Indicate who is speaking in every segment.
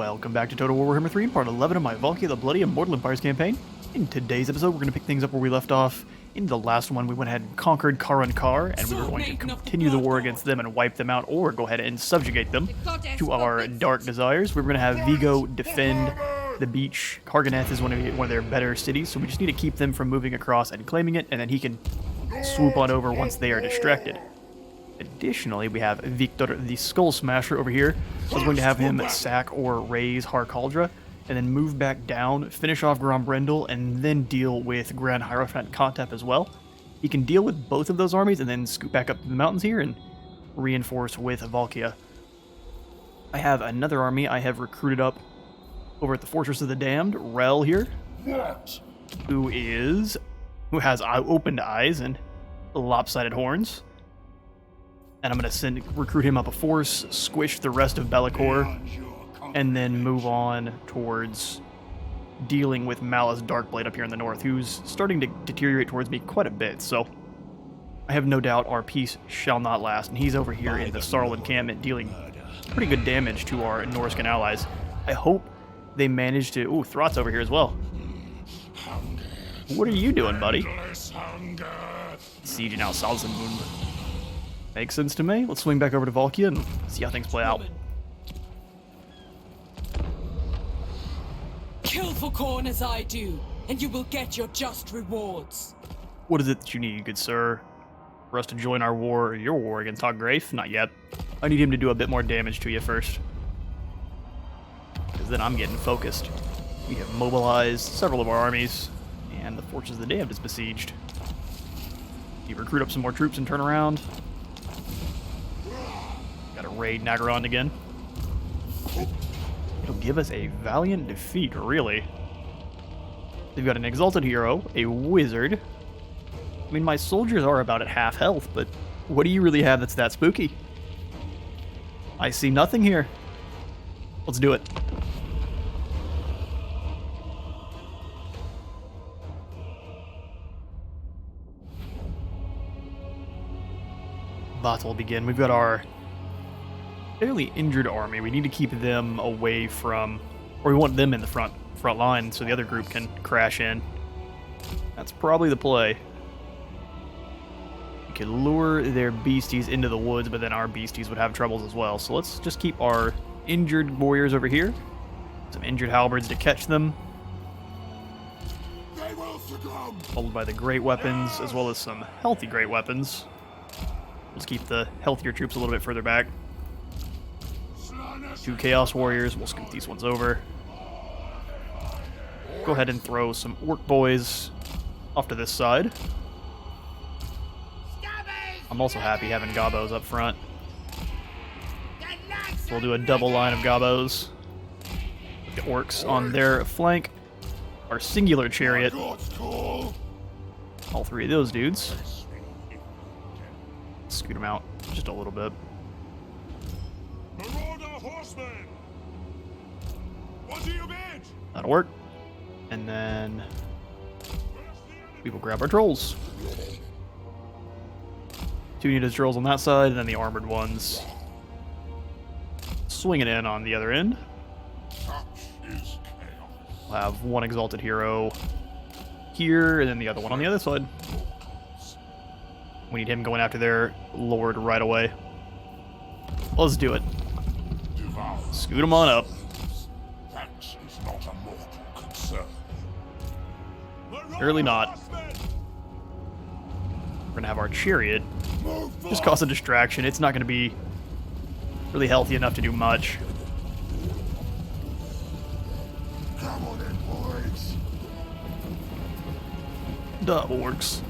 Speaker 1: Welcome back to Total War Warhammer 3, part 11 of my Valkia the Bloody Immortal Empires campaign. In today's episode, we're going to pick things up where we left off. In the last one, we went ahead and conquered Khorne, and we were going to continue the war against them and wipe them out, or go ahead and subjugate them to our dark desires. We're going to have Vigo defend the beach. Karganeth is one of their better cities, so we just need to keep them from moving across and claiming it, and then he can swoop on over once they are distracted. Additionally, we have Victor the Skull Smasher over here. I was going to have him sack or raise Har Caldra, and then move back down, finish off Grand Brendel, and then deal with Grand Hierophant Kontep as well. He can deal with both of those armies and then scoot back up to the mountains here and reinforce with Valkia. I have another army I have recruited up over at the Fortress of the Damned, Rel here, who has opened eyes and lopsided horns. And I'm going to recruit him up a force, squish the rest of Be'lakor, and then move on towards dealing with Malus Darkblade up here in the north, who's starting to deteriorate towards me quite a bit. So I have no doubt our peace shall not last, and he's over here in the Sarl encampment dealing pretty good damage to our Norscan allies. I hope they manage to... Ooh, Throt's over here as well. What are you doing, buddy? Siege now Salzenmund. Makes sense to me. Let's swing back over to Valkia and see how things play out.
Speaker 2: Kill for Khorne as I do, and you will get your just rewards.
Speaker 1: What is it that you need, good sir? For us to join your war against Hoggrafe? Not yet. I need him to do a bit more damage to you first. Because then I'm getting focused. We have mobilized several of our armies, and the Fortress of the Damned is besieged. You recruit up some more troops and turn around. Gotta raid Nagaron again. It'll give us a valiant defeat, really. They've got an exalted hero, a wizard. I mean, my soldiers are about at half health, but what do you really have that's that spooky? I see nothing here. Let's do it. Battle will begin. We've got our fairly injured army. We need to keep them away from, or we want them in the front line so the other group can crash in. That's probably the play. We could lure their beasties into the woods, but then our beasties would have troubles as well. So let's just keep our injured warriors over here. Some injured halberds to catch them. Followed by the great weapons, as well as some healthy great weapons. Let's keep the healthier troops a little bit further back. 2 Chaos Warriors, we'll scoot these ones over. Go ahead and throw some Orc Boys off to this side. I'm also happy having Gobos up front. So we'll do a double line of Gobos. With the Orcs on their flank. Our Singular Chariot. All 3 of those dudes. Scoot them out just a little bit. That'll work. And then we will grab our trolls. 2 Nita's trolls on that side, and then the armored ones swinging in on the other end. We'll have 1 exalted hero here, and then the other one on the other side. We need him going after their lord right away. Let's do it. Scoot him on up. Apparently not. We're gonna have our chariot. Just cause a distraction. It's not gonna be really healthy enough to do much.
Speaker 3: Come on in, boys.
Speaker 1: That works.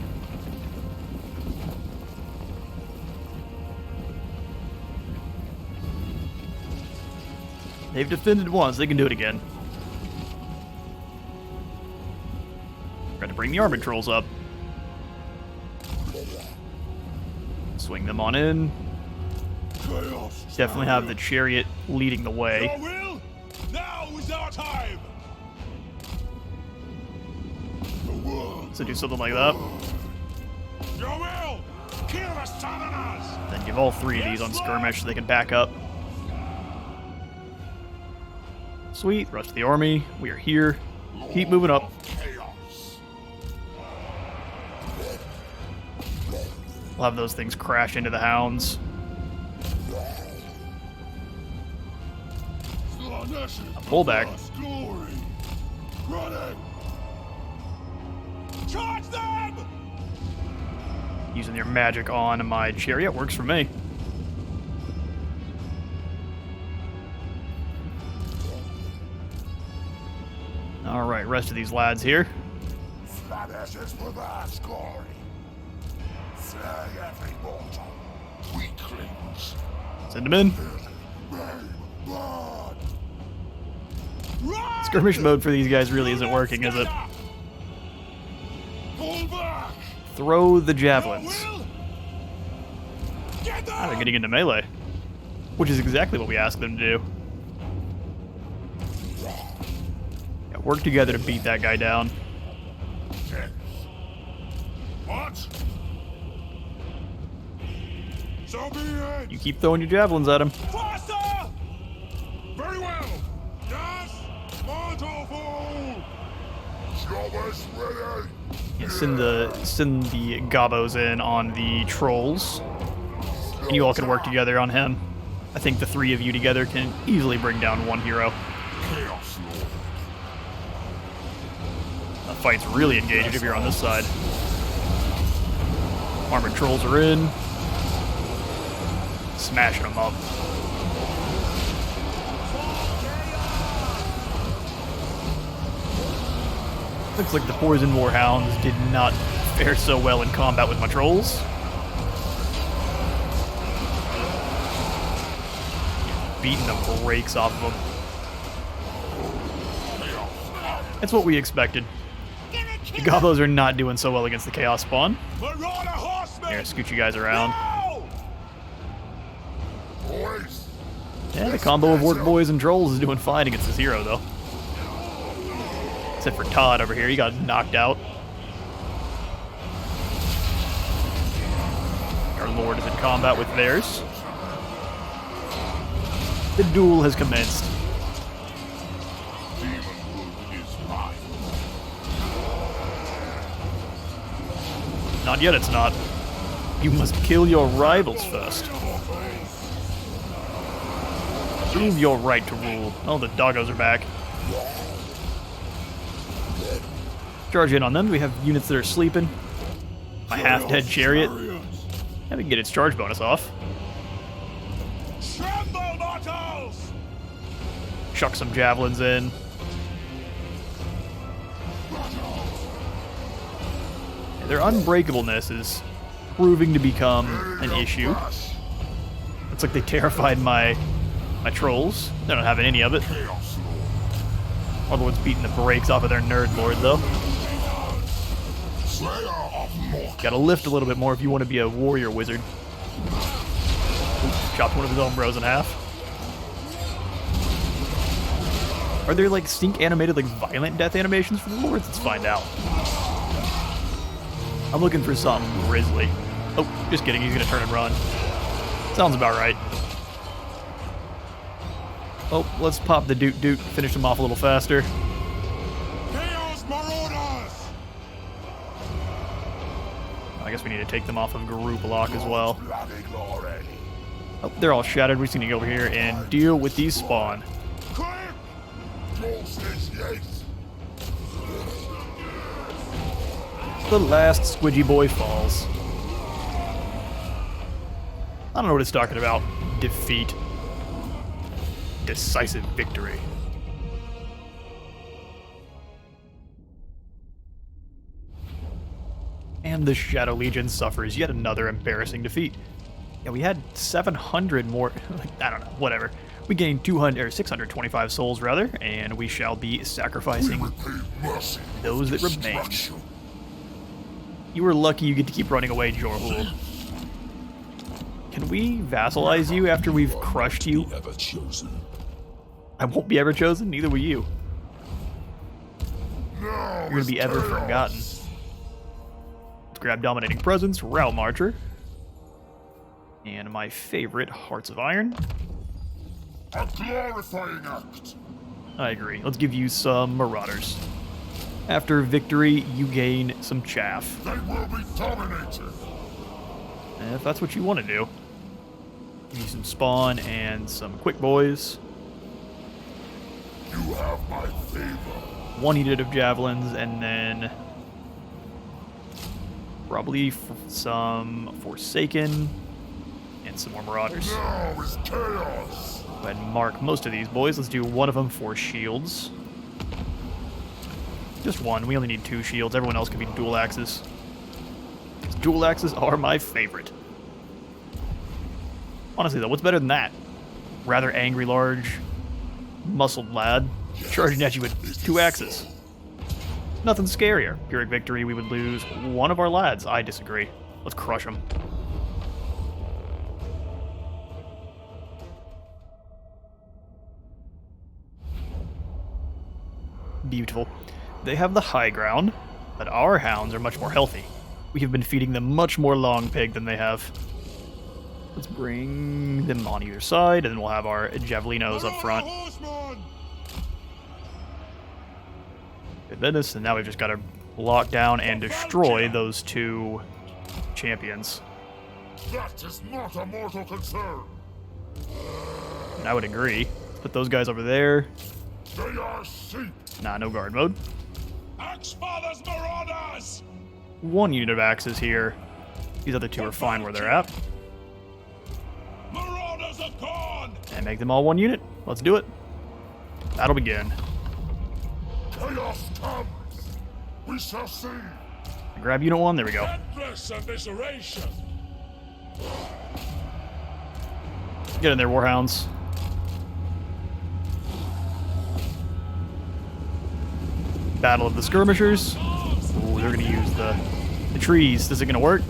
Speaker 1: They've defended once, they can do it again. Got to bring the armored trolls up. Swing them on in. Definitely have the chariot leading the way.
Speaker 3: Now is our time.
Speaker 1: So do something like that.
Speaker 3: Your will. Kill the Southerners.
Speaker 1: Then give all 3 of these on skirmish so they can back up. Sweet, rest of the army. We are here. Keep moving up.
Speaker 3: Chaos.
Speaker 1: We'll have those things crash into the hounds.
Speaker 3: A
Speaker 1: pullback.
Speaker 3: Glory. Running. Charge them!
Speaker 1: Using your magic on my chariot works for me. Alright, rest of these lads here.
Speaker 3: Flat ashes for their glory. Slay every mortal. Weaklings.
Speaker 1: Send them in.
Speaker 3: Blood.
Speaker 1: Skirmish mode for these guys really isn't working, is it?
Speaker 3: Pull back.
Speaker 1: Throw the javelins.
Speaker 3: Get
Speaker 1: Ah, they're
Speaker 3: them!
Speaker 1: getting into melee. Which is exactly what we asked them to do. Yeah, work together to beat that guy down.
Speaker 3: What? So be it.
Speaker 1: You keep throwing your javelins at him.
Speaker 3: Faster! Very well. Yes, mortal fool. Job is ready.
Speaker 1: Yeah, send the gobos in on the trolls. And you all can work together on him. I think the three of you together can easily bring down one hero.
Speaker 3: Chaos Lord.
Speaker 1: The fight's really engaged if you're on this side. Armored trolls are in. Smashing them up. Looks like the Poison Warhounds did not fare so well in combat with my trolls. Beating the brakes off of them. That's what we expected. The gobos are not doing so well against the Chaos Spawn.
Speaker 3: Marauder horsemen.
Speaker 1: Here, scoot you guys around.
Speaker 3: No! Boys.
Speaker 1: Yeah, the combo of Orc Boys and Trolls is doing fine against this hero, though. Except for Todd over here, he got knocked out. Our Lord is in combat with theirs. The duel has commenced.
Speaker 3: Demon blood is mine.
Speaker 1: Not yet, it's not. You must kill your rivals first. Prove your right to rule. Oh, the doggos are back. Charge in on them. We have units that are sleeping. My half-dead chariot. Yeah, we can get its charge bonus off.
Speaker 3: Tremble, mortals!
Speaker 1: Chuck some javelins in. Yeah, their unbreakableness is proving to become an issue. Looks like they terrified my trolls. They're not having any of it.
Speaker 3: Chaos Lord.
Speaker 1: Other one's beating the brakes off of their nerd lord, though.
Speaker 3: Slayer of mortals.
Speaker 1: Gotta lift a little bit more if you want to be a warrior wizard. Ooh, chopped one of his own bros in half. Are there like sync animated, like violent death animations for the lords? Let's find out. I'm looking for something grisly. Oh, just kidding, he's gonna turn and run. Sounds about right. Oh, let's pop the doot, finish him off a little faster.
Speaker 3: Chaos Marauders!
Speaker 1: I guess we need to take them off of group lock as well.
Speaker 3: Bloody glory.
Speaker 1: Oh, they're all shattered. We just need to go over here and deal with these spawn.
Speaker 3: Quick! Joel says yes.
Speaker 1: The last squidgy boy falls. I don't know what it's talking about. Defeat. Decisive victory. And the Shadow Legion suffers yet another embarrassing defeat. Yeah, we had 700 more, I don't know, whatever. We gained 200 or 625 souls rather, and we shall be sacrificing
Speaker 3: Mercy.
Speaker 1: those that remain.
Speaker 3: Destruction.
Speaker 1: You were lucky you get to keep running away, Jorhul. Can we vassalize you after we've crushed you?
Speaker 3: Ever chosen.
Speaker 1: I won't be ever chosen, neither will you.
Speaker 3: Now
Speaker 1: You're gonna be ever forgotten. Let's grab Dominating Presence, Route Marcher. And my favorite, Hearts of Iron.
Speaker 3: A glorifying act.
Speaker 1: I agree. Let's give you some Marauders. After victory, you gain some chaff.
Speaker 3: They will be dominated.
Speaker 1: If that's what you want to do. Give you some spawn and some quick boys.
Speaker 3: You have my favor.
Speaker 1: 1 unit of javelins, and then probably some Forsaken and some more Marauders.
Speaker 3: Now is chaos.
Speaker 1: Go ahead and mark most of these boys. Let's do one of them for shields. Just one. We only need 2 shields. Everyone else can be dual axes. Dual axes are my favorite. Honestly, though, what's better than that? Rather angry, large, muscled lad charging at you with 2 axes. Nothing scarier. Pyrrhic victory, we would lose one of our lads. I disagree. Let's crush them. Beautiful. They have the high ground, but our hounds are much more healthy. We have been feeding them much more long pig than they have. Let's bring them on either side, and then we'll have our javelinos up front. Good business, and now we've just got to lock down and destroy those 2 champions.
Speaker 3: That is not a mortal concern.
Speaker 1: And I would agree. Let's put those guys over there.
Speaker 3: They are sheep.
Speaker 1: Nah, no guard mode.
Speaker 3: Axe Father's Marauders!
Speaker 1: 1 unit of axes here. These other 2 are fine where they're at.
Speaker 3: Marauders of Khorne!
Speaker 1: And make them all 1 unit. Let's do it. Battle begin.
Speaker 3: Chaos comes. We shall see.
Speaker 1: Grab unit 1. There we go.
Speaker 3: Endless evisceration.
Speaker 1: Get in there, Warhounds. Battle of the Skirmishers. Ooh, they're going to use the trees. Is it going to work?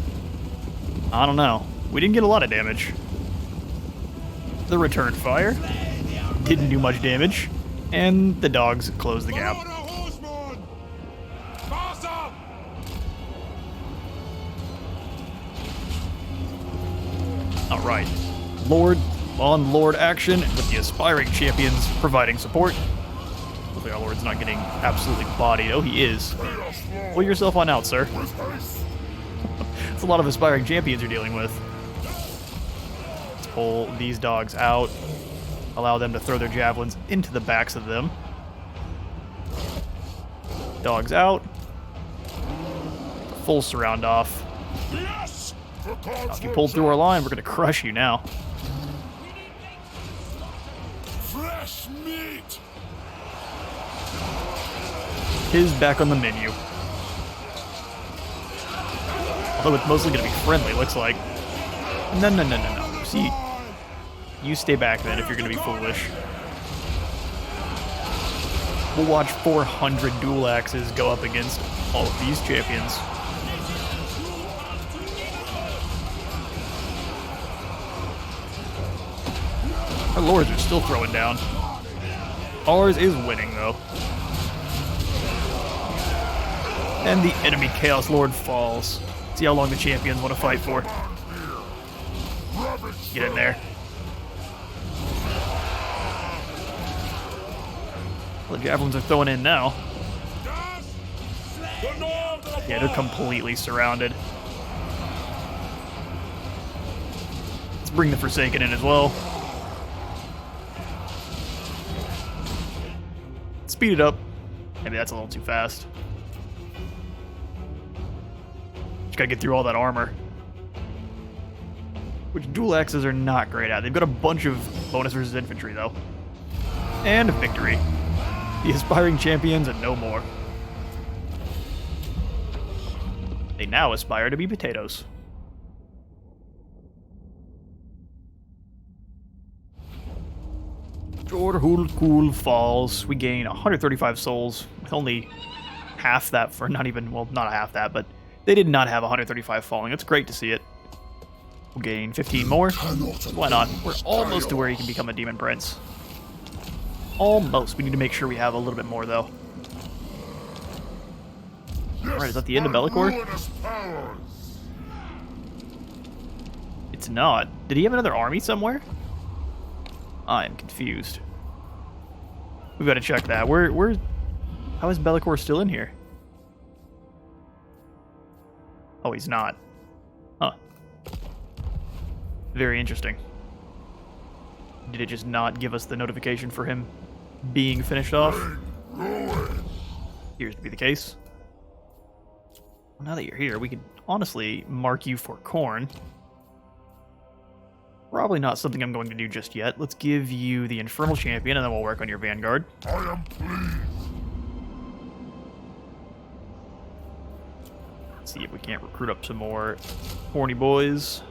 Speaker 1: I don't know. We didn't get a lot of damage. The return fire didn't do much damage. And the dogs closed the gap. Alright. Lord on Lord action with the aspiring champions providing support. Hopefully our Lord's not getting absolutely bodied. Oh, he is. Pull yourself on out, sir. That's a lot of aspiring champions you're dealing with. Let's pull these dogs out. Allow them to throw their javelins into the backs of them. Dogs out. Full surround off.
Speaker 3: Yes!
Speaker 1: Now, if you pull through our line, we're going to crush you now.
Speaker 3: Fresh meat!
Speaker 1: His back on the menu. Although it's mostly going to be friendly, looks like. No. See, you stay back then if you're going to be foolish. We'll watch 400 dual axes go up against all of these champions. Our lords are still throwing down. Ours is winning, though. And the enemy Chaos Lord falls. See how long the champions want to fight for. Get in there. Well, the javelins are throwing in now. Yeah, they're completely surrounded. Let's bring the Forsaken in as well. Speed it up. Maybe that's a little too fast. Just gotta get through all that armor. Which dual axes are not great at. They've got a bunch of bonus versus infantry, though. And a victory. The aspiring champions and no more. They now aspire to be potatoes. HOOOOOOLD falls. We gain 135 souls with only half that for not even, well, not half that, but they did not have 135 falling. It's great to see it. We'll gain 15 more. Why not? We're almost to where he can become a demon prince. Almost. We need to make sure we have a little bit more, though. Alright, is that the end of Bellicor? It's not. Did he have another army somewhere? I am confused. We've got to check that. How is Bellicor still in here? Oh, he's not. Huh. Very interesting. Did it just not give us the notification for him being finished off? Appears to be the case. Well, now that you're here, we could honestly mark you for Khorne. Probably not something I'm going to do just yet. Let's give you the Infernal Champion, and then we'll work on your Vanguard.
Speaker 3: I am pleased.
Speaker 1: Let's see if we can't recruit up some more horny boys.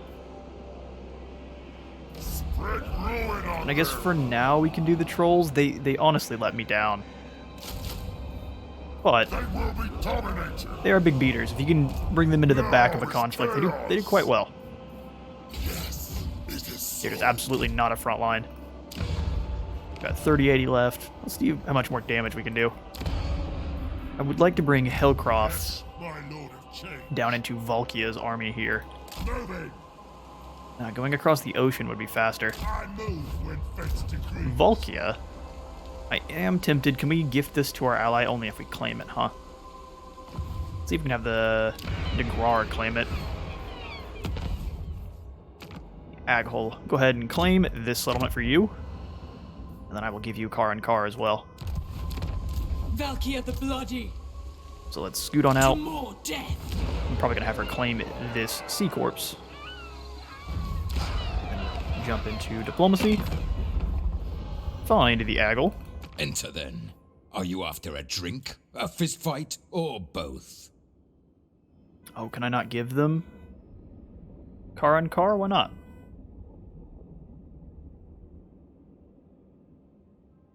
Speaker 3: Spread ruin on
Speaker 1: And I guess
Speaker 3: them.
Speaker 1: for now we can do the trolls. They honestly let me down. But
Speaker 3: They will be dominated.
Speaker 1: they are big beaters. If you can bring them into the back of a conflict, they do quite well.
Speaker 3: Yes, it is
Speaker 1: They're just absolutely not a front line. Got 3080 left. Let's see how much more damage we can do. I would like to bring Hellcroft
Speaker 3: my lord of change.
Speaker 1: down into Valkia's army here.
Speaker 3: Moving.
Speaker 1: Going across the ocean would be faster.
Speaker 3: I move when fate's decree.
Speaker 1: Valkia? I am tempted. Can we gift this to our ally only if we claim it, huh? Let's see if we can have the Degrar claim it. Aghol, go ahead and claim this settlement for you. And then I will give you Khorne as well.
Speaker 2: Valkia the Bloody.
Speaker 1: So let's scoot on
Speaker 2: To
Speaker 1: out.
Speaker 2: more death.
Speaker 1: I'm probably going to have her claim this Sea Corpse. Jump into Diplomacy. Find the Aghol.
Speaker 4: Enter then. Are you after a drink, a fist fight, or both?
Speaker 1: Oh, can I not give them Khorne? Why not?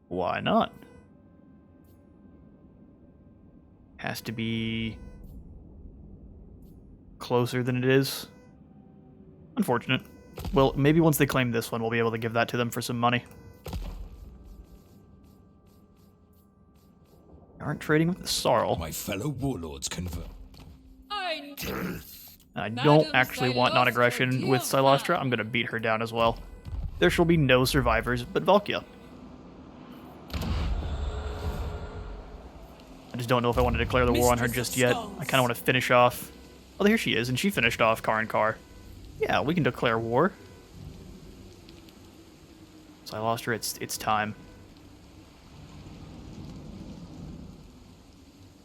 Speaker 1: Why not? Has to be closer than it is. Unfortunate. Well, maybe once they claim this one, we'll be able to give that to them for some money. Aren't trading with the Sarl.
Speaker 4: My fellow warlords convert.
Speaker 2: I
Speaker 1: I
Speaker 2: Madam
Speaker 1: don't actually want
Speaker 2: Silostra
Speaker 1: non-aggression with
Speaker 2: killed
Speaker 1: Silostra.
Speaker 2: her.
Speaker 1: I'm going to beat her down as well. There shall be no survivors but Valkia. I just don't know if I want to declare the war on her
Speaker 2: Mistress
Speaker 1: just
Speaker 2: of
Speaker 1: yet.
Speaker 2: Skulls.
Speaker 1: I kind of want to finish off... Oh, here she is, and she finished off Khorne. Yeah, we can declare war. Silostra, it's time.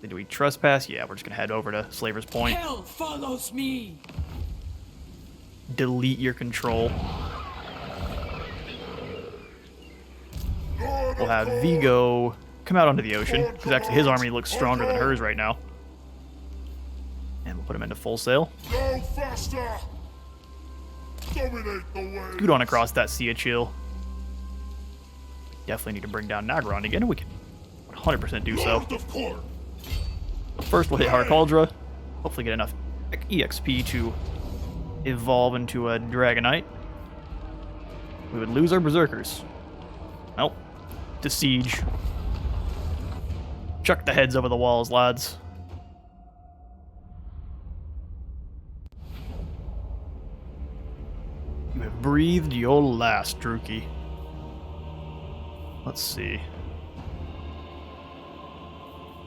Speaker 1: Do we trespass? Yeah, we're just going to head over to Slaver's Point.
Speaker 2: Hell follows me.
Speaker 1: Delete your control. We'll have Vigo come out onto the ocean, because actually his army looks stronger than hers right now. And we'll put him into full sail.
Speaker 3: Go faster. Dominate the way.
Speaker 1: Scoot on across that Sea of Chill. Definitely need to bring down Nagron again, and we can 100% do so.
Speaker 3: Lord of Khorne.
Speaker 1: First, we'll hit Harkaldra. Hopefully get enough EXP to evolve into a Dragonite. We would lose our Berserkers. Nope. To siege. Chuck the heads over the walls, lads. You have breathed your last, Druki. Let's see.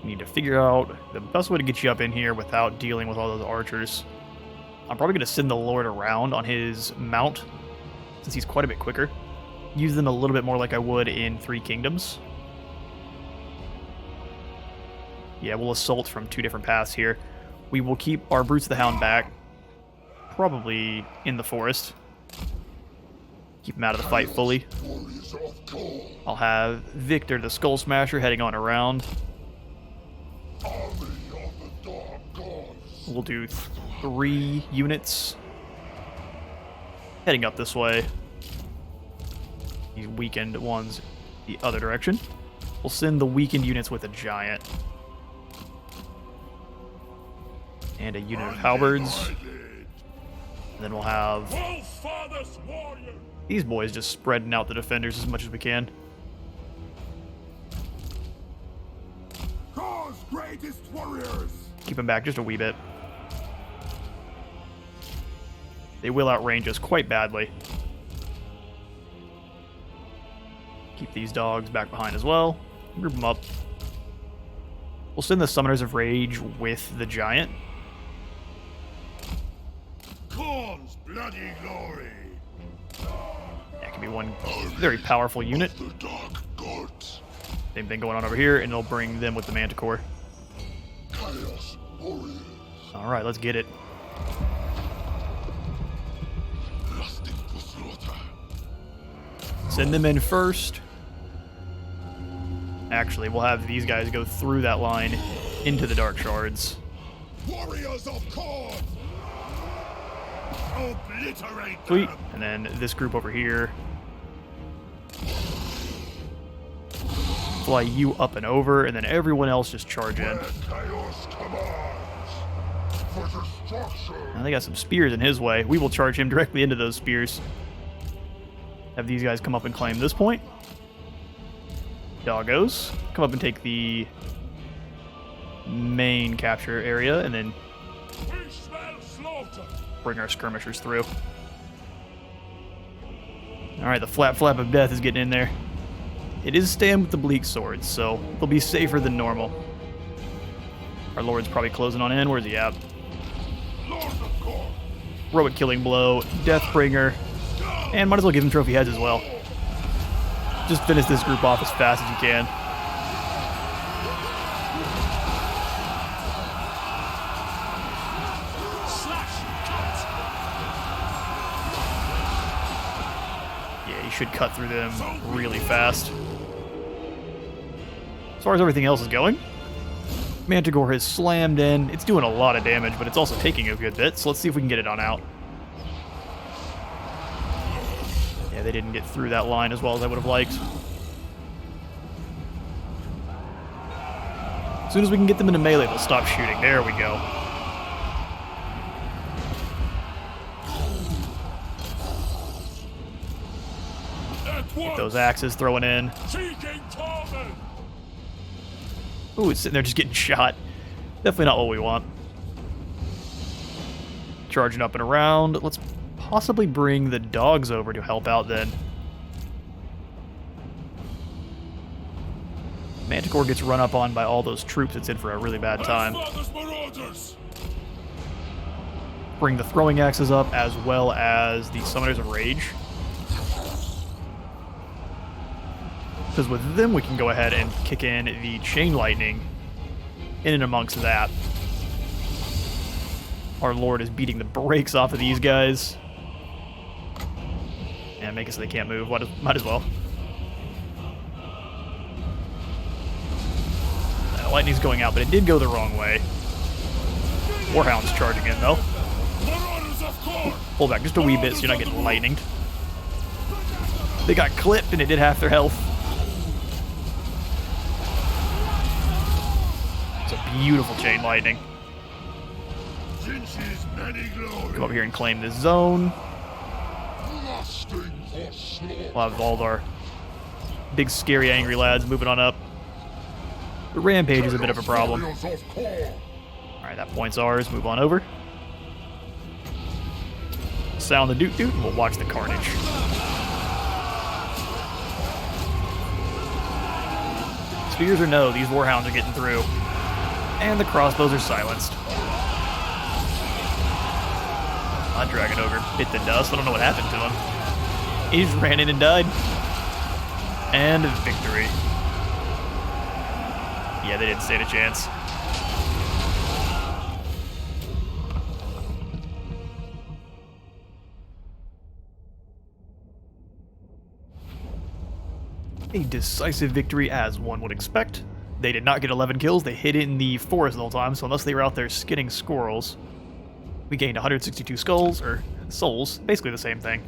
Speaker 1: Need to figure out the best way to get you up in here without dealing with all those archers. I'm probably going to send the Lord around on his mount, since he's quite a bit quicker. Use them a little bit more like I would in Three Kingdoms. Yeah, we'll assault from two different paths here. We will keep our Brutes of the Hound back, probably in the forest. Keep him out of the fight fully.
Speaker 3: Warriors of Khorne.
Speaker 1: I'll have Victor the Skull Smasher heading on around.
Speaker 3: Army of the Dark Gods.
Speaker 1: We'll do 3 units heading up this way. These weakened ones the other direction. We'll send the weakened units with a giant. And a unit of halberds. And then we'll have
Speaker 3: Father's warrior.
Speaker 1: these boys just spreading out the defenders as much as we can.
Speaker 3: Khorne's greatest warriors.
Speaker 1: Keep them back just a wee bit. They will outrange us quite badly. Keep these dogs back behind as well. Group them up. We'll send the Summoners of Rage with the Giant.
Speaker 3: Khorne's bloody glory.
Speaker 1: That can be one very powerful unit.
Speaker 3: The dark gods.
Speaker 1: Same thing going on over here, and it'll bring them with the Manticore.
Speaker 3: Chaos warriors.
Speaker 1: Alright, let's get it.
Speaker 3: Lusting for slaughter.
Speaker 1: Send them in first. Actually, we'll have these guys go through that line into the Dark Shards.
Speaker 3: Warriors of Khorne. Obliterate
Speaker 1: Sweet.
Speaker 3: them.
Speaker 1: And then this group over here. Fly you up and over, and then everyone else just charge in.
Speaker 3: Where chaos commands. For destruction.
Speaker 1: Now they got some spears in his way. We will charge him directly into those spears. Have these guys come up and claim this point. Doggos. Come up and take the main capture area, and then
Speaker 3: We smell slaughter.
Speaker 1: bring our skirmishers through. Alright, the flap of death is getting in there. It is staying with the bleak swords, so they'll be safer than normal. Our lord's probably closing on in. Where's he at?
Speaker 3: Lord of Khorne.
Speaker 1: Heroic killing blow, Deathbringer, and might as well give him trophy heads as well. Just finish this group off as fast as you can. Yeah, you should cut through them really fast. As far as everything else is going, Manticore has slammed in. It's doing a lot of damage, but it's also taking a good bit, so let's see if we can get it on out. Yeah, they didn't get through that line as well as I would have liked. As soon as we can get them into melee, they'll stop shooting. There we go. Get those axes throwing in.
Speaker 3: Seeking torment.
Speaker 1: Ooh, it's sitting there just getting shot. Definitely not what we want. Charging up and around. Let's possibly bring the dogs over to help out then. Manticore gets run up on by all those troops. It's in for a really bad time.
Speaker 3: Marauders.
Speaker 1: Bring the throwing axes up as well as the Summoners of Rage. Because with them we can go ahead and kick in the Chain Lightning in and amongst that. Our Lord is beating the brakes off of these guys. And make it so they can't move. Might as well. Lightning's going out, but it did go the wrong way. Warhound's charging in, though.
Speaker 3: Marauders of Khorne.
Speaker 1: Pull back just a wee bit so you're not getting lightninged. They got clipped, and it did half their health. It's a beautiful chain lightning.
Speaker 3: Jinch's many glory.
Speaker 1: Come over here and claim this zone.
Speaker 3: Lusting for slaughter.
Speaker 1: We'll have all of our big, scary, angry lads moving on up. The rampage is a bit of a problem.
Speaker 3: Warriors of Khorne.
Speaker 1: Alright, that point's ours. Move on over. Sound the doot doot, and we'll watch the carnage. Spears or no, these warhounds are getting through. And the crossbows are silenced. That Dragon Ogre bit the dust. I don't know what happened to him. He just ran in and died. And victory. Yeah, they didn't stand a chance. A decisive victory, as one would expect. They did not get 11 kills. They hid in the forest the whole time, so unless they were out there skinning squirrels, we gained 162 skulls, or souls, basically the same thing.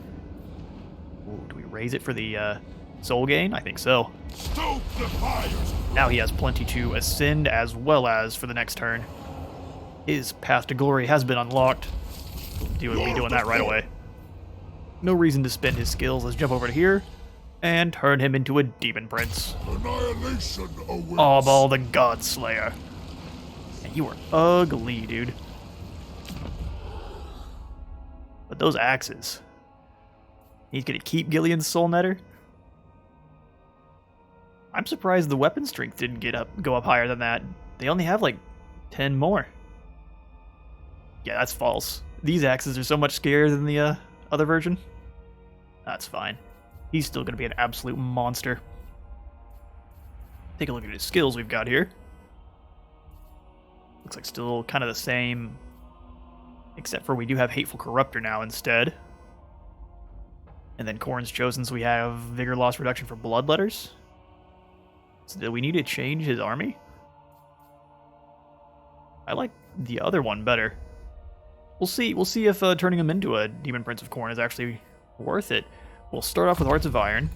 Speaker 1: Ooh, do we raise it for the soul gain? I think so.
Speaker 3: Stoke the fires.
Speaker 1: Now he has plenty to ascend as well as for the next turn. His path to glory has been unlocked. He would be doing that right away. No reason to spend his skills. Let's jump over to here and turn him into a demon prince.
Speaker 3: Annihilation awaits.
Speaker 1: Obal the Godslayer. And you are ugly, dude. But those axes. He's gonna keep Gillian's soul netter? I'm surprised the weapon strength didn't go up higher than that. They only have like 10 more. Yeah, that's false. These axes are so much scarier than the other version. That's fine. He's still going to be an absolute monster. Take a look at his skills we've got here. Looks like still kind of the same, except for we do have Hateful Corruptor now instead. And then Khorne's chosen, so we have Vigor Loss Reduction for Bloodletters. So do we need to change his army? I like the other one better. We'll see. We'll see if turning him into a Demon Prince of Khorne is actually worth it. We'll start off with Hearts of Iron.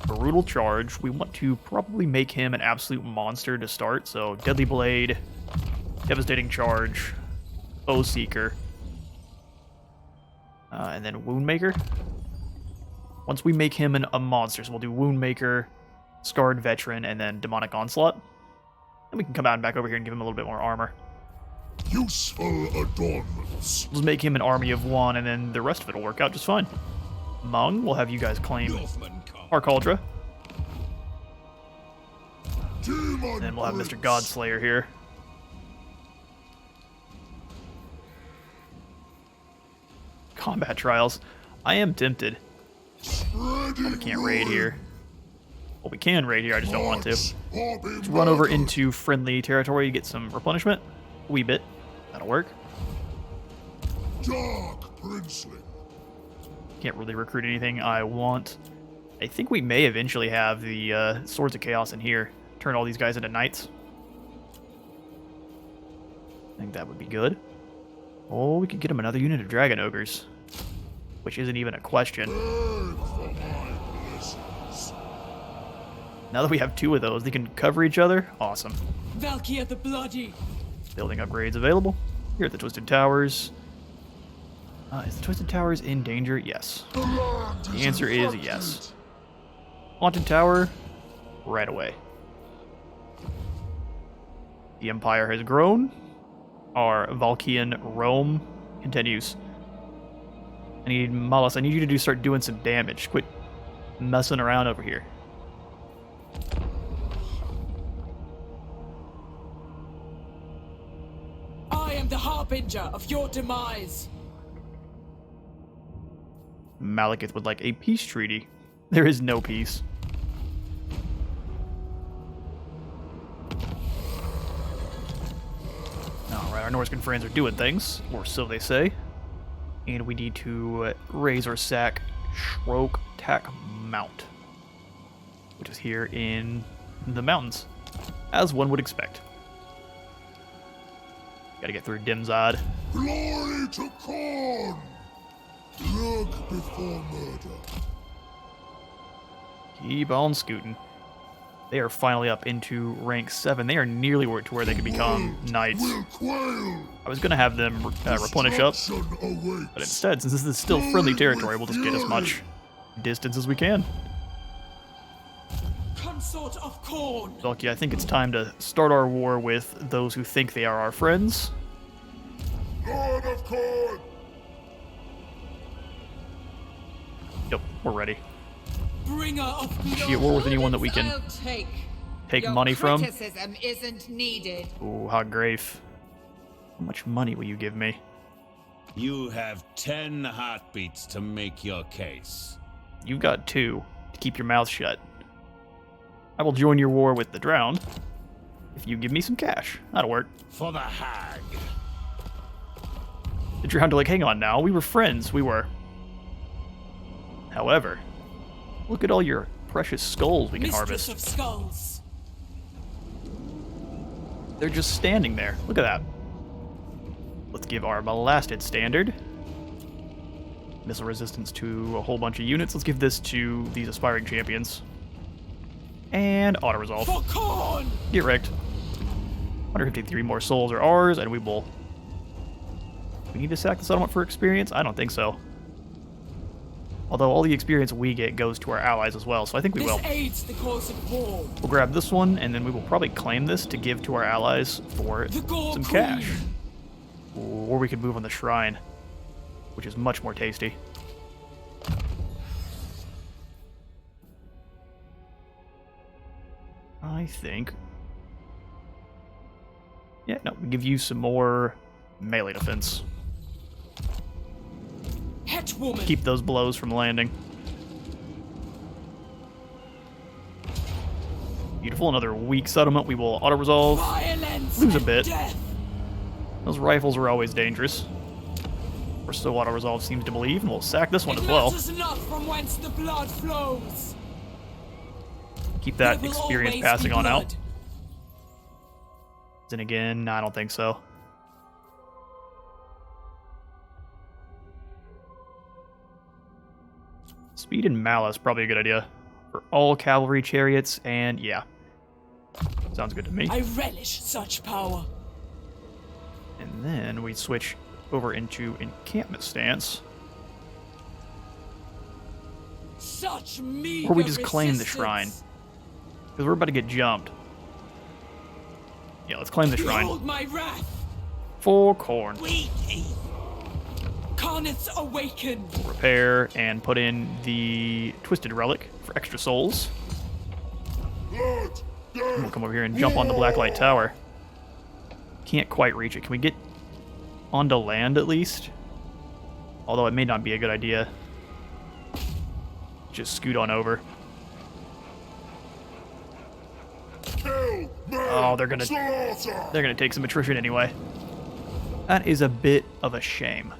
Speaker 1: Brutal Charge. We want to probably make him an absolute monster to start. So Deadly Blade, Devastating Charge, Bow Seeker, and then Woundmaker. Once we make him a monster, so we'll do Woundmaker, Scarred Veteran, and then Demonic Onslaught. Then we can come out and back over here and give him a little bit more armor.
Speaker 3: Useful adornments.
Speaker 1: Let's make him an army of one, and then the rest of it will work out just fine. Mung, we'll have you guys claim Arcaldra. And then we'll have Mr. Godslayer here. Combat Trials. I am tempted. Oh, we can't raid here. Well, we can raid here, I just don't want to. Let's run over into friendly territory, get some replenishment. A wee bit. That'll work.
Speaker 3: Dark Princeling.
Speaker 1: Can't really recruit anything I want. I think we may eventually have the Swords of Chaos in here. Turn all these guys into knights. I think that would be good. Oh, we could get him another unit of Dragon Ogres. Which isn't even a question. Now that we have two of those, they can cover each other. Awesome.
Speaker 2: Valkia the Bloody.
Speaker 1: Building upgrades available. Here at the Twisted Towers. Is the Twisted Towers in danger? Yes. The answer is yes. Haunted Tower, right away. The Empire has grown. Our Valkian Rome continues. I need Malus. I need you to start doing some damage. Quit messing around over here.
Speaker 2: I am the harbinger of your demise.
Speaker 1: Malekith would like a peace treaty. There is no peace. Alright, our Norscan friends are doing things, or so they say. And we need to raise or sack Shroak Tak Mount, which is here in the mountains, as one would expect. Gotta get through Dimzad.
Speaker 3: Glory to Khorne! Look before murder.
Speaker 1: Keep on scooting. They are finally up into rank 7. They are nearly to where they can become knights.
Speaker 3: Will quail.
Speaker 1: I was going to have them replenish up,
Speaker 3: Destruction awaits.
Speaker 1: but instead, since this is still friendly territory, we'll just get as much distance as we can.
Speaker 2: Consort of Khorne.
Speaker 1: Valkia, I think it's time to start our war with those who think they are our friends.
Speaker 3: Lord of Khorne.
Speaker 1: Yep, we're ready.
Speaker 2: Bringer of blood.
Speaker 1: Get war with anyone that we can
Speaker 5: I'll take
Speaker 1: take money from.
Speaker 5: Criticism isn't needed.
Speaker 1: Ooh, hot grafe. How much money will you give me?
Speaker 6: You have 10 heartbeats to make your case.
Speaker 1: You've got 2 to keep your mouth shut. I will join your war with the Drowned if you give me some cash. That'll work.
Speaker 6: For the hag.
Speaker 1: The Drowned are like, hang on now, we were friends. We were. However, look at all your precious skulls we can
Speaker 2: Mistress
Speaker 1: harvest.
Speaker 2: of Skulls.
Speaker 1: They're just standing there. Look at that. Let's give our Blasted Standard. Missile resistance to a whole bunch of units. Let's give this to these aspiring champions. And auto-resolve.
Speaker 2: For Khorne.
Speaker 1: Get wrecked. 153 more souls are ours, and we will... We need to sack the settlement for experience? I don't think so. Although all the experience we get goes to our allies as well, so I think we will.
Speaker 2: This aids the cause of war.
Speaker 1: We'll grab this one, and then we will probably claim this to give to our allies for
Speaker 2: The Gore
Speaker 1: some
Speaker 2: Queen.
Speaker 1: cash. Or we could move on the Shrine, which is much more tasty. I think... Yeah, no, we give you some more melee defense.
Speaker 2: Headwoman.
Speaker 1: Keep those blows from landing. Beautiful, another weak settlement. We will auto-resolve.
Speaker 2: Violence
Speaker 1: Lose a
Speaker 2: and
Speaker 1: bit.
Speaker 2: death.
Speaker 1: Those rifles are always dangerous. Or so auto-resolve seems to believe, and we'll sack this one
Speaker 2: It
Speaker 1: as well.
Speaker 2: matters not from whence the blood flows.
Speaker 1: Keep that
Speaker 2: There will
Speaker 1: experience
Speaker 2: always
Speaker 1: passing
Speaker 2: be
Speaker 1: on out.
Speaker 2: blood.
Speaker 1: Then again, I don't think so. Speed and malice, probably a good idea. For all cavalry chariots, and yeah. Sounds good to me.
Speaker 2: I relish such power.
Speaker 1: And then we switch over into encampment stance.
Speaker 2: Such meager
Speaker 1: Or we just claim the
Speaker 2: resistance.
Speaker 1: shrine. Because we're about to get jumped. Yeah, let's claim the shrine.
Speaker 2: Behold my wrath.
Speaker 1: For Khorne.
Speaker 2: Carnets awaken.
Speaker 1: Repair and put in the Twisted Relic for extra souls.
Speaker 3: Blood, death,
Speaker 1: We'll come over here and jump on the Blacklight Tower. Can't quite reach it. Can we get onto land at least? Although it may not be a good idea. Just scoot on over.
Speaker 3: kill, man,
Speaker 1: Oh, they're gonna
Speaker 3: slaughter.
Speaker 1: take some attrition anyway. That is a bit of a shame.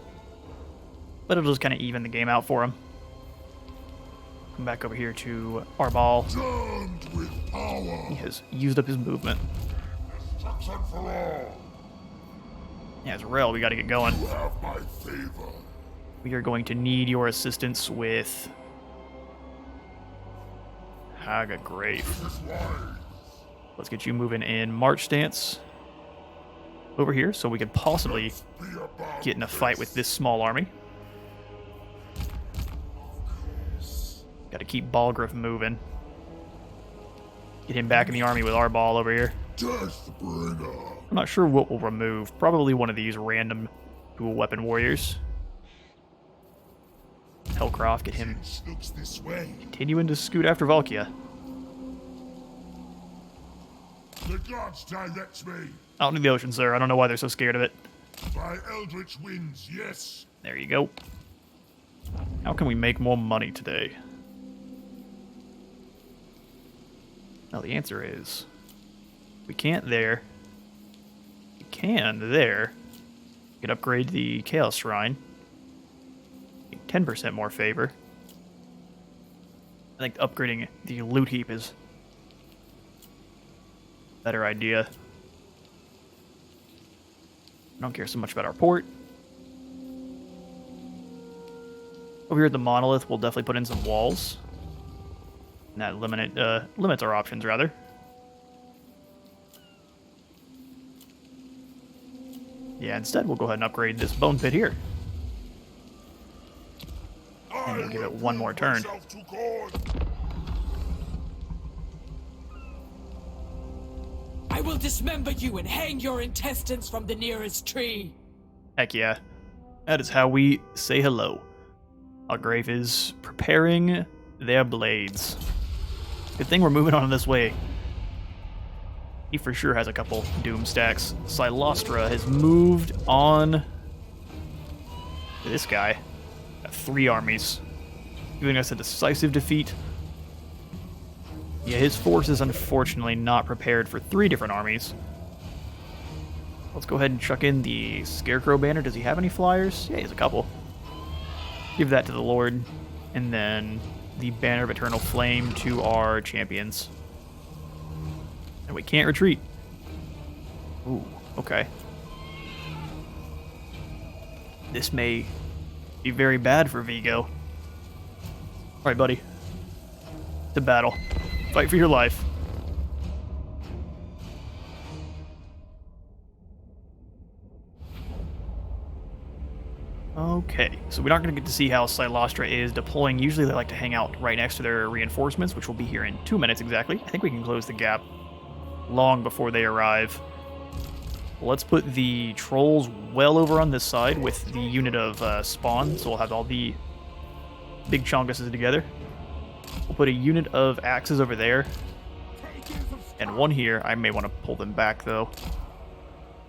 Speaker 1: But it'll just kind of even the game out for him. Come back over here to Arbal.
Speaker 3: Turned with power.
Speaker 1: He has used up his movement.
Speaker 3: Destruction for all.
Speaker 1: Yeah, as Rel, we gotta get going.
Speaker 3: You have my favor.
Speaker 1: We are going to need your assistance with Haga Grave.
Speaker 3: This is wise.
Speaker 1: Let's get you moving in march stance over here so we could possibly
Speaker 3: Be about
Speaker 1: get in a fight with this small army. Got to keep Balgriff moving. Get him back in the army with our ball over here.
Speaker 3: Deathbringer.
Speaker 1: I'm not sure what we'll remove. Probably one of these random dual weapon warriors. Hellcroft, get him
Speaker 3: Looks this way.
Speaker 1: continuing to scoot after Valkia.
Speaker 3: The gods direct me.
Speaker 1: Out into the ocean, sir. I don't know why they're so scared of it.
Speaker 3: By eldritch winds, yes.
Speaker 1: There you go. How can we make more money today? Now the answer is, we can't there. We can there. We could upgrade the Chaos Shrine. 10% more favor. I think upgrading the loot heap is a better idea. I don't care so much about our port. Over here at the monolith, we'll definitely put in some walls. And that limits our options, rather. Yeah, instead we'll go ahead and upgrade this bone pit here. And we'll give it one more turn.
Speaker 2: I will dismember you and hang your intestines from the nearest tree.
Speaker 1: Heck yeah. That is how we say hello. Algrave is preparing their blades. Good thing we're moving on this way. He for sure has a couple doom stacks. Silostra has moved on to this guy. Got 3 armies. Giving us a decisive defeat. Yeah, his force is unfortunately not prepared for 3 different armies. Let's go ahead and chuck in the Scarecrow banner. Does he have any flyers? Yeah, he has a couple. Give that to the Lord. And then the Banner of Eternal Flame to our champions. And we can't retreat. Ooh, okay. This may be very bad for Vigo. Alright, buddy. To battle. Fight for your life. Okay, so we're not going to get to see how Silostra is deploying. Usually they like to hang out right next to their reinforcements, which will be here in 2 minutes exactly. I think we can close the gap long before they arrive. Let's put the trolls well over on this side with the unit of spawn, so we'll have all the big chonguses together. We'll put a unit of axes over there. and one here. I may want to pull them back, though.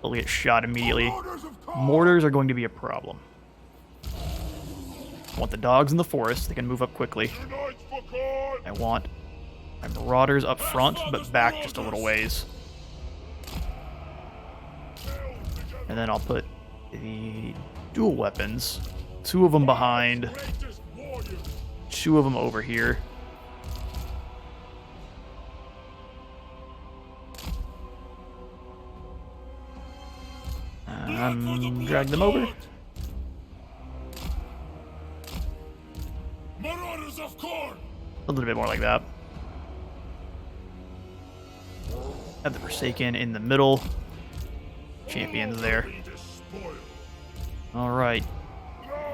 Speaker 1: They'll get shot immediately. Mortars are going to be a problem. I want the dogs in the forest. They can move up quickly.
Speaker 3: Unite for Khorne!
Speaker 1: I want my marauders up front, but back just a little ways. And then I'll put the dual weapons. 2 of them behind. 2 of them over here. Drag them over.
Speaker 3: Marauders of Khorne!
Speaker 1: A little bit more like that. Have the Forsaken in the middle. Champions there. Alright.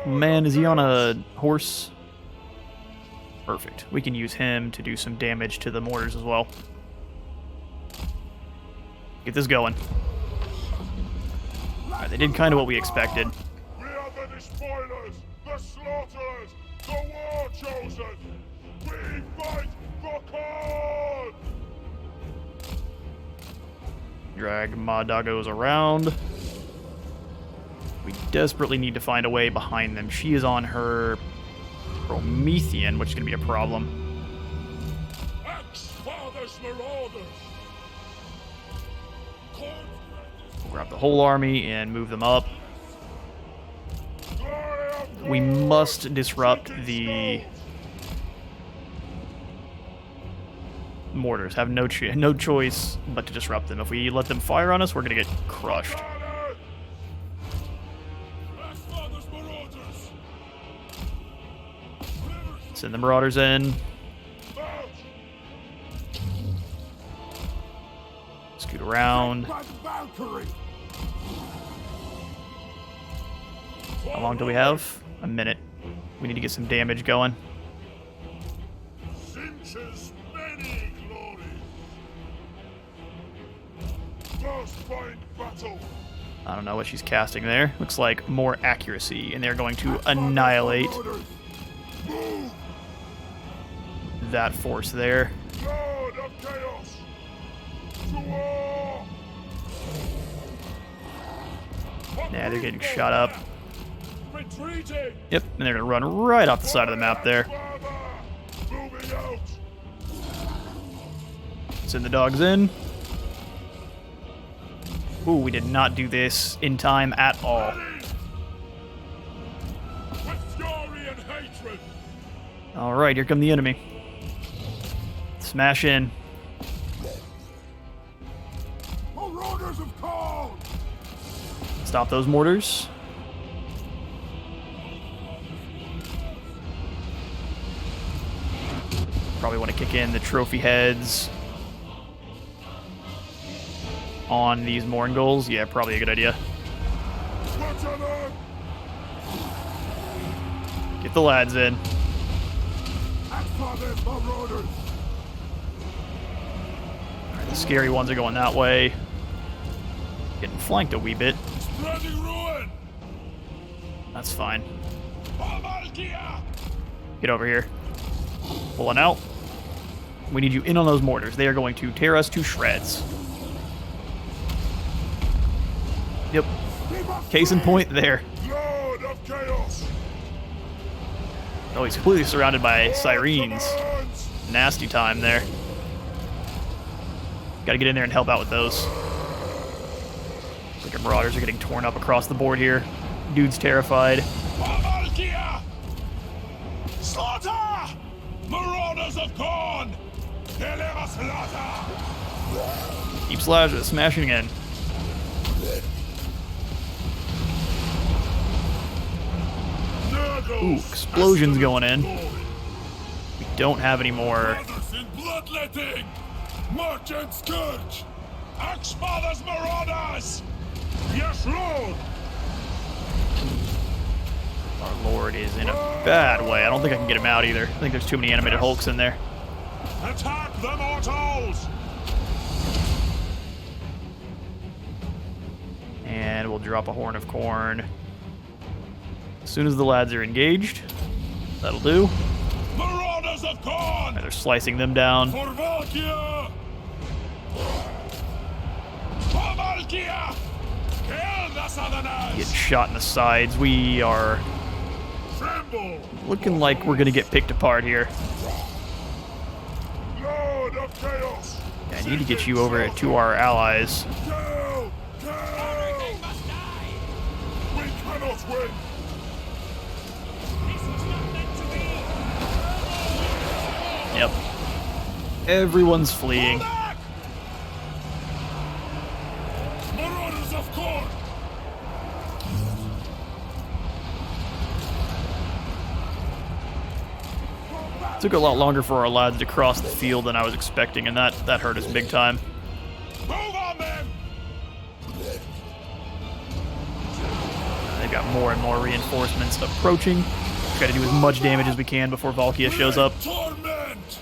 Speaker 1: Man, is he on a horse? Perfect. We can use him to do some damage to the mortars as well. Get this going. Alright, they did kind of what we expected.
Speaker 3: We are the despoilers, the slaughterers, the war chosen! We fight for Khorne!
Speaker 1: Drag Ma Doggos around. We desperately need to find a way behind them. She is on her Promethean, which is going to be a problem.
Speaker 3: Axe-Father's Marauders!
Speaker 1: We'll grab the whole army and move them up. We must disrupt the mortars. Have no choice but to disrupt them. If we let them fire on us, we're going to get crushed. Send the marauders in. Scoot around. How long do we have? A minute. We need to get some damage going.
Speaker 3: Sinch's many glories! First find battle!
Speaker 1: I don't know what she's casting there. Looks like more accuracy, and they're going to annihilate that force there.
Speaker 3: Lord of Chaos! To war!
Speaker 1: Nah, they're getting shot up.
Speaker 3: Retreating!
Speaker 1: Yep, and they're gonna run right off the side of the map there.
Speaker 3: Moving out!
Speaker 1: Send the dogs in. Ooh, we did not do this in time at all.
Speaker 3: With fury and hatred!
Speaker 1: Alright, here come the enemy. Smash in.
Speaker 3: Marauders of Khorne!
Speaker 1: Stop those mortars. Probably want to kick in the trophy heads on these Mournguls. Yeah, probably a good idea.
Speaker 3: Lieutenant!
Speaker 1: Get the lads in.
Speaker 3: Axe-Father's Marauders!
Speaker 1: The scary ones are going that way. Getting flanked a wee bit.
Speaker 3: Spreading ruin!
Speaker 1: That's fine.
Speaker 3: Valkia!
Speaker 1: Get over here. Pulling out. We need you in on those mortars. They are going to tear us to shreds. Yep. Case in point there.
Speaker 3: Lord of Chaos!
Speaker 1: Oh, he's completely surrounded by sirens. Nasty time there. Gotta get in there and help out with those. Looks like our marauders are getting torn up across the board here. Dude's terrified.
Speaker 3: Valkia! Slaughter! Marauders of Khorne! Deliver slaughter!
Speaker 1: Keep smashing again. Ooh, explosions going in. We don't have any more.
Speaker 3: Brothers in bloodletting! March and scourge! Axe-Father's Marauders! Yes, Lord!
Speaker 1: Our lord is in a bad way. I don't think I can get him out either. I think there's too many animated hulks in there.
Speaker 3: Attack the mortals!
Speaker 1: And we'll drop a Horn of Khorne. As soon as the lads are engaged, that'll do.
Speaker 3: Marauders of Khorne!
Speaker 1: They're slicing them down.
Speaker 3: For Valkia! Valkia! Kill the Southerners!
Speaker 1: Getting shot in the sides. We are
Speaker 3: Tremble!
Speaker 1: looking like we're gonna get picked apart here.
Speaker 3: Lord of Chaos!
Speaker 1: I need to get you over to our allies.
Speaker 3: Kill! Kill!
Speaker 2: Everything must die!
Speaker 3: We cannot win!
Speaker 2: This was not meant to be!
Speaker 1: Yep. Everyone's fleeing.
Speaker 3: Back! Marauders of Khorne!
Speaker 1: Took a lot longer for our lads to cross the field than I was expecting, and that hurt us big time.
Speaker 3: Move on them!
Speaker 1: They've got more and more reinforcements approaching. Try to do as much damage as we can before Valkia shows up.
Speaker 3: Torment!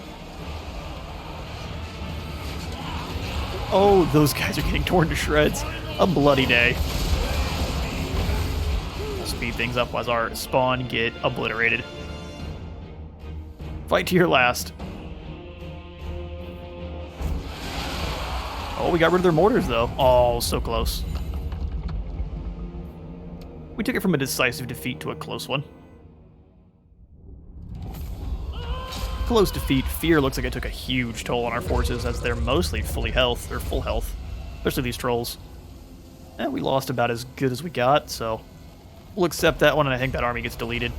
Speaker 1: Oh, those guys are getting torn to shreds. A bloody day. We'll speed things up as our spawn get obliterated. Fight to your last. Oh, we got rid of their mortars, though. Oh, so close. We took it from a decisive defeat to a close one. Close defeat. Fear looks like it took a huge toll on our forces as they're mostly full health, especially these trolls. And we lost about as good as we got, so we'll accept that one, and I think that army gets deleted.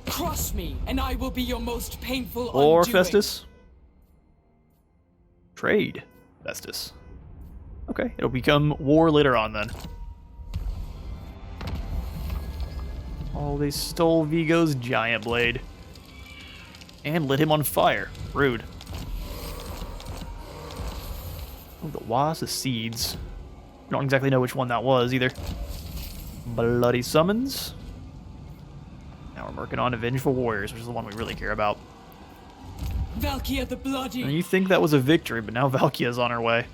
Speaker 2: Cross me, and I will be your most painful
Speaker 1: Or
Speaker 2: undoing.
Speaker 1: Festus. Trade Festus. Okay, it'll become war later on then. Oh, they stole Vigo's giant blade. And lit him on fire. Rude. Oh, the wasp, the seeds. Don't exactly know which one that was either. Bloody summons. Now we're working on Vengeful Warriors, which is the one we really care about.
Speaker 2: Valkia the Bloody.
Speaker 1: And you think that was a victory, but now Valkia is on her way.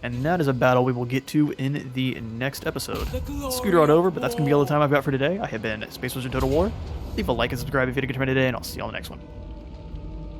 Speaker 1: And that is a battle we will get to in the next episode. Scooter on over, but that's going to be all the time I've got for today. I have been Space Wizard Total War. Leave a like and subscribe if you had a good time today, and I'll see you on the next one.